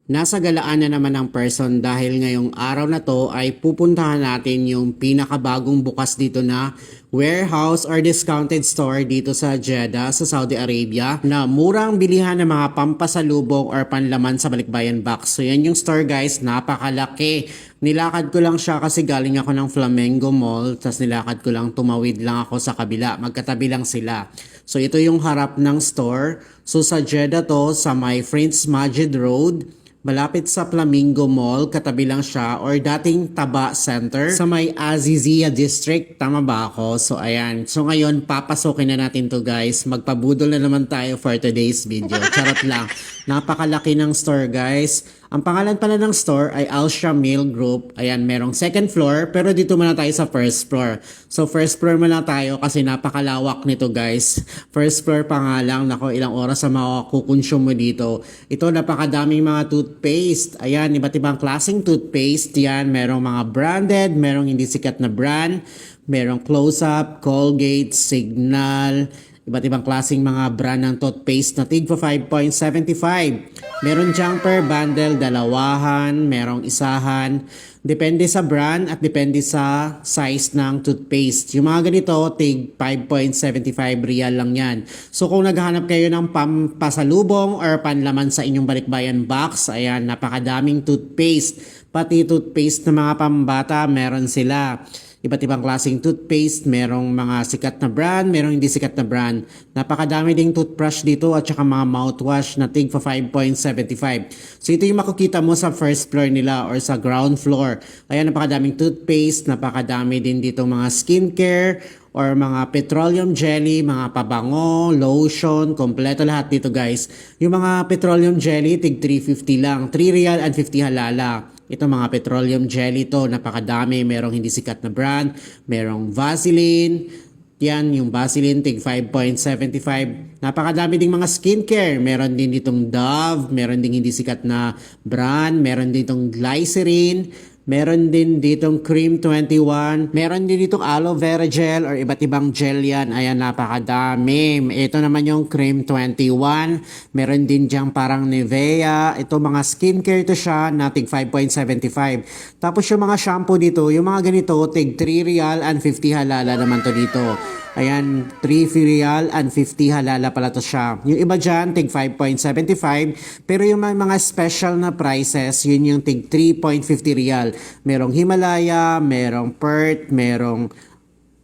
Nasa galaan na naman ang person dahil ngayong araw na to ay pupuntahan natin yung pinakabagong bukas dito na warehouse or discounted store dito sa Jeddah sa Saudi Arabia na murang bilihan ng mga pampasalubong or panlaman sa balikbayan box. So yan yung store guys, napakalaki. Nilakad ko lang siya kasi galing ako ng Flamengo Mall, tapos nilakad ko lang, tumawid lang ako sa kabila, magkatabi lang sila. So ito yung harap ng store. So sa Jeddah to, sa may Prince Majid Road, malapit sa Flamingo Mall, katabi lang siya, or dating Taba Center sa may Azizia District. Tama ba ako? So ayan. So ngayon, papasokin na natin to guys. Magpabudol na naman tayo for today's video. Charot lang. Napakalaki ng store guys. Ang pangalan pala ng store ay Al Shamil Group. Ayan, merong second floor, pero dito muna tayo sa first floor. So first floor muna tayo kasi napakalawak nito guys. First floor pa nga lang, nako ilang oras sa makukonsume mo dito. Ito napakadaming mga toothpaste. Ayan, iba't ibang klaseng toothpaste. Yan, merong mga branded, merong hindi sikat na brand. Merong Close-Up, Colgate, Signal, iba't ibang klaseng mga brand ng toothpaste na tig pa 5.75. Meron diyang per bundle, dalawahan, merong isahan. Depende sa brand at depende sa size ng toothpaste. Yung mga ganito, tig 5.75 real lang yan. So kung naghahanap kayo ng pampasalubong or panlaman sa inyong balikbayan box, ayan, napakadaming toothpaste. Pati toothpaste ng mga pambata, meron sila. Iba't ibang klaseng toothpaste, merong mga sikat na brand, merong hindi sikat na brand. Napakadami ding toothbrush dito at saka mga mouthwash na tig pa 5.75. So ito yung makikita mo sa first floor nila or sa ground floor. Ayan, napakadaming toothpaste, napakadami din dito mga skincare or mga petroleum jelly, mga pabango, lotion, kompleto lahat dito guys. Yung mga petroleum jelly, tig 350 lang, 3 real and 50 halala. Ito mga petroleum jelly to, napakadami. Merong hindi sikat na brand, merong Vaseline. Yan, yung Vaseline, tig 5.75. Napakadami ding mga skincare. Meron din ditong Dove, meron ding hindi sikat na brand, meron ditong Glycerin, meron din ditong Cream 21. Meron din ditong aloe vera gel or iba't ibang gel yan. Ayan, napakadami. Ito naman yung Cream 21. Meron din diyang parang Nivea. Ito mga skincare to siya na tig 5.75. Tapos yung mga shampoo dito, yung mga ganito, tig 3 real and 50 halala naman to dito. Ayan, 3 real and 50 halala pala to siya. Yung iba dyan, tig 5.75. Pero yung mga special na prices, yun yung tig 3.50 real. Merong Himalaya, merong Pert, merong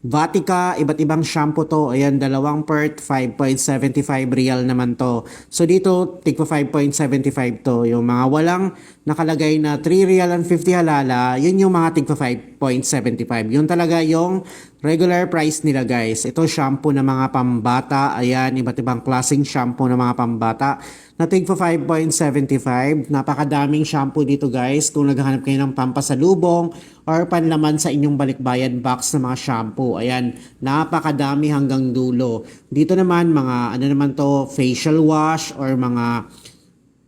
Vatica, iba't ibang shampoo to. Ayan, dalawang Pert, 5.75 real naman to. So dito, tigpa 5.75 to. Yung mga walang nakalagay na 3 real and 50 halala, yun yung mga tigpa 5.75. Yun talaga yung regular price nila guys. Ito shampoo na mga pambata. Ayan, iba't ibang klaseng shampoo na mga pambata na tigpa 5.75. Napakadaming shampoo dito guys. Kung naghahanap kayo ng pampasalubong or panlaman sa inyong balikbayan box na mga shampoo. Ayan, napakadami hanggang dulo. Dito naman mga ano naman to, facial wash or mga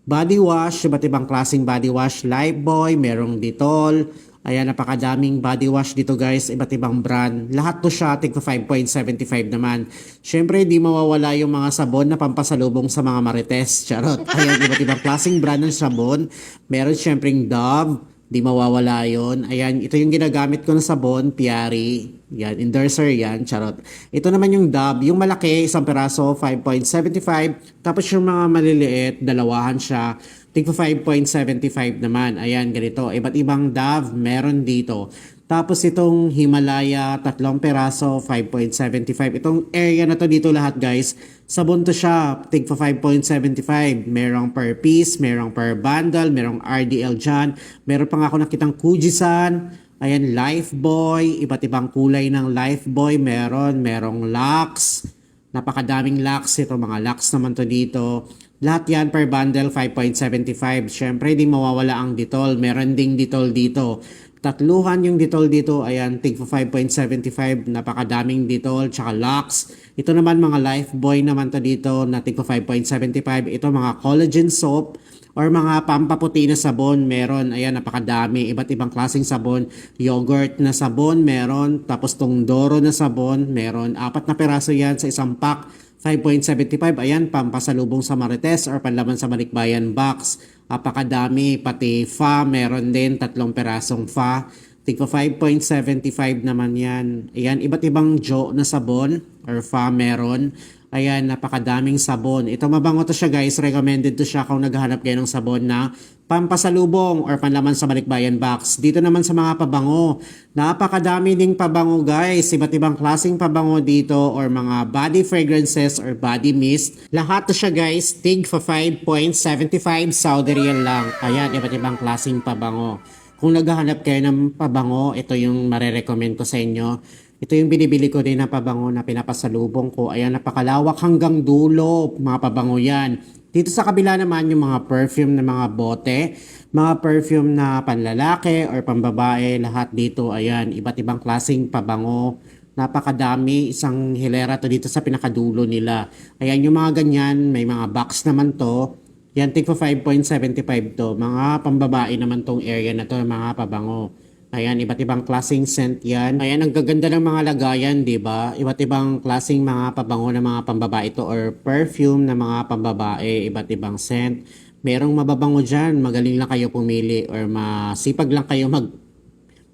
body wash, iba't ibang klaseng body wash. Lifebuoy, merong Dettol. Ayan, napakadaming body wash dito guys, iba't ibang brand. Lahat to siya, tig 5.75 naman. Syempre, di mawawala yung mga sabon na pampasalubong sa mga marites. Charot. Ayan, iba't ibang klaseng brand ng sabon. Meron syempreng Dove. Di mawawala yun. Ayan, ito yung ginagamit ko na sabon, Piari. Yan, endorser yan, charot. Ito naman yung Dove, yung malaki, isang peraso, 5.75. Tapos yung mga maliliit, dalawahan siya, tigpa 5.75 naman. Ayan, ganito. Iba't ibang Dove, meron dito. Tapos itong Himalaya, 3 peraso, 5.75. Itong area na to dito lahat guys, sabon to siya, tigpa 5.75. Merong per piece, merong per bundle, merong RDL dyan. Meron pa nga ako nakitang Kujisan. Ayan, Lifebuoy, iba't ibang kulay ng Lifebuoy. Merong Lux. Napakadaming Lux. Ito mga Lux naman to dito. Lahat yan per bundle, 5.75. Syempre, di mawawala ang Dettol. Meron ding Dettol dito. Tatluhan yung Dettol dito. Ayan, tig 5.75. Napakadaming Dettol, tsaka Lux. Ito naman mga Lifebuoy naman to dito na tig 5.75. Ito mga collagen soap or mga pampaputi na sabon. Meron, ayan, napakadami. Iba't ibang klaseng sabon. Yogurt na sabon, meron. Tapos tong Doro na sabon, meron. 4 na peraso yan sa isang pack. 5.75, ayan, pampasalubong sa Marites or panlaman sa Balikbayan box. Apakadami, pati fa, meron din 3 pirasong fa. Tigpa 5.75 naman yan. Ayan, iba't ibang jo na sabon or fa meron. Ayan, napakadaming sabon. Ito mabango to siya guys, recommended to siya kung naghahanap kayo ng sabon na pampasalubong or panlaman sa Balikbayan box. Dito naman sa mga pabango, napakadami ding pabango guys. Iba't ibang klaseng pabango dito or mga body fragrances or body mist. Lahat to siya guys, tig for 5.75 Saudi Riyal lang. Ayan, iba't ibang klaseng pabango. Kung naghahanap kayo ng pabango, ito yung marerecommend ko sa inyo. Ito yung binibili ko din na pabango na pinapasalubong ko. Ayan, napakalawak hanggang dulo. Mga pabango yan. Dito sa kabila naman yung mga perfume na mga bote. Mga perfume na panlalaki or pambabae. Lahat dito, ayan, iba't ibang klaseng pabango. Napakadami. Isang hilera to dito sa pinakadulo nila. Ayan, yung mga ganyan. May mga box naman to. Yan, tig 5.75 to. Mga pambabae naman tong area na to, mga pabango. Ayan, iba't ibang klaseng scent yan. Ayan, ang gaganda ng mga lagayan, di ba? Iba't ibang klaseng mga pabango ng mga pambabae to or perfume na mga pambabae, iba't ibang scent. Merong mababango dyan, magaling lang kayo pumili or masipag lang kayo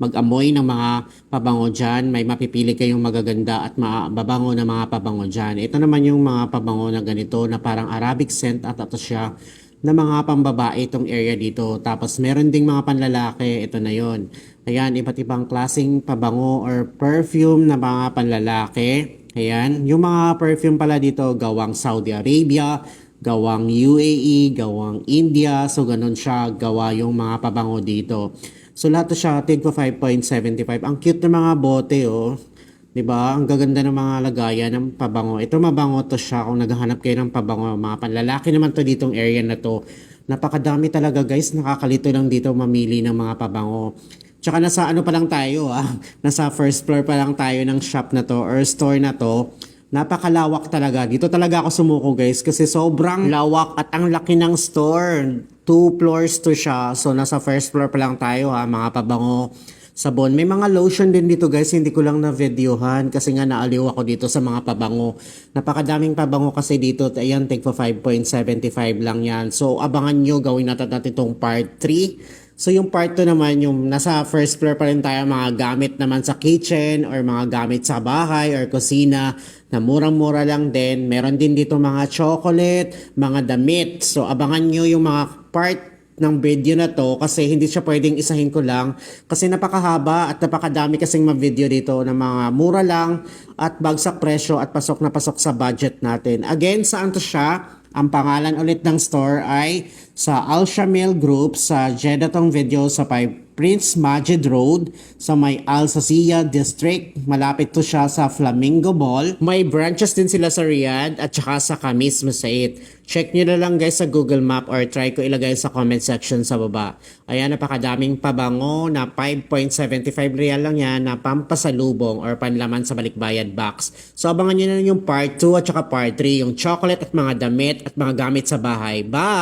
mag-amoy ng mga pabango dyan. May mapipili kayong magaganda at mababango na mga pabango dyan. Ito naman yung mga pabango na ganito na parang Arabic scent at ito siya na mga pambabae itong area dito. Tapos meron ding mga panlalaki. Ito na yon. Ayan, iba't ibang klaseng pabango or perfume na mga panlalaki. Ayan, yung mga perfume pala dito gawang Saudi Arabia, gawang UAE, gawang India. So ganun siya gawa yung mga pabango dito. So lahat to siya tig 5.75. Ang cute ng mga bote oh. 'Di ba? Ang gaganda ng mga lagayan ng pabango. Ito mabango to siya kung naghahanap kayo ng pabango. Mga panlalaki naman to ditong area na to. Napakadami talaga guys. Nakakalito lang dito mamili ng mga pabango. Tsaka nasa ano pa lang tayo Nasa first floor pa lang tayo ng shop na to or store na to. Napakalawak talaga. Dito talaga ako sumuko guys kasi sobrang lawak at ang laki ng store. 2 floors to siya. So nasa first floor pa lang tayo mga pabango, sabon. May mga lotion din dito guys, hindi ko lang na-videohan kasi nga naaliw ako dito sa mga pabango. Napakadaming pabango kasi dito. Ayan, tig 5.75 lang yan. So abangan nyo, gawin natin itong part 3. So yung part 2 naman, yung nasa first floor pa rin tayo, mga gamit naman sa kitchen or mga gamit sa bahay or kusina na murang-mura lang din. Meron din dito mga chocolate, mga damit. So abangan nyo yung mga part ng video na to kasi hindi siya pwedeng isahin ko lang kasi napakahaba at napakadami kasing ma-video dito na mga mura lang at bagsak presyo at pasok na pasok sa budget natin. Again, saan to siya? Ang pangalan ulit ng store ay sa Al Shamil Group sa Jeddah tong video sa Prince Majid Road sa may Al Sasiya District. Malapit to siya sa Flamingo Mall. May branches din sila sa Riyadh at saka sa Khamis Masait. Check nyo na lang guys sa Google Map or try ko ilagay sa comment section sa baba. Ayan, napakadaming pabango na 5.75 real lang yan na pampasalubong or panlaman sa balikbayan box. So abangan nyo na lang yung part 2 at saka part 3, yung chocolate at mga damit at mga gamit sa bahay. Bye!